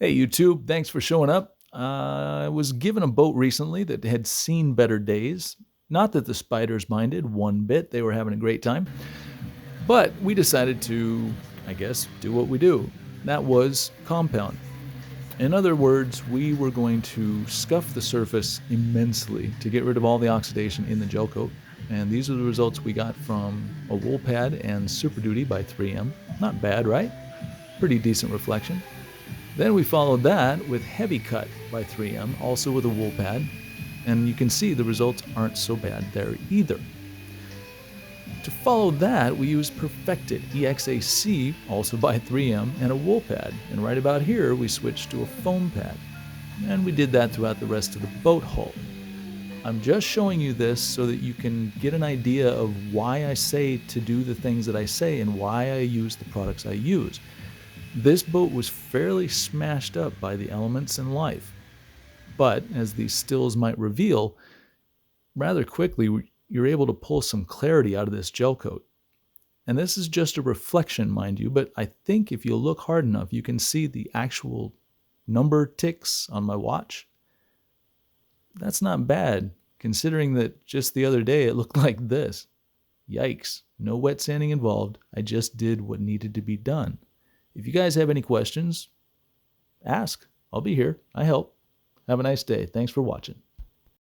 Hey YouTube, thanks for showing up. I was given a boat recently that had seen better days. Not that the spiders minded one bit, they were having a great time. But we decided to, I guess, do what we do. That was compound. In other words, we were going to scuff the surface immensely to get rid of all the oxidation in the gel coat. And these are the results we got from a wool pad and Super Duty by 3M. Not bad, right? Pretty decent reflection. Then we followed that with Heavy Cut by 3M, also with a wool pad, and you can see the results aren't so bad there either. To follow that, we used Perfected EXAC, also by 3M, and a wool pad, and right about here we switched to a foam pad. And we did that throughout the rest of the boat hull. I'm just showing you this so that you can get an idea of why I say to do the things that I say and why I use the products I use. This boat was fairly smashed up by the elements and life, but as these stills might reveal, rather quickly you're able to pull some clarity out of this gel coat. And this is just a reflection, mind you, but I think if you look hard enough, you can see the actual number ticks on my watch. That's not bad, considering that just the other day it looked like this. Yikes, no wet sanding involved. I just did what needed to be done. If you guys have any questions, ask. I'll be here. I help. Have a nice day. Thanks for watching.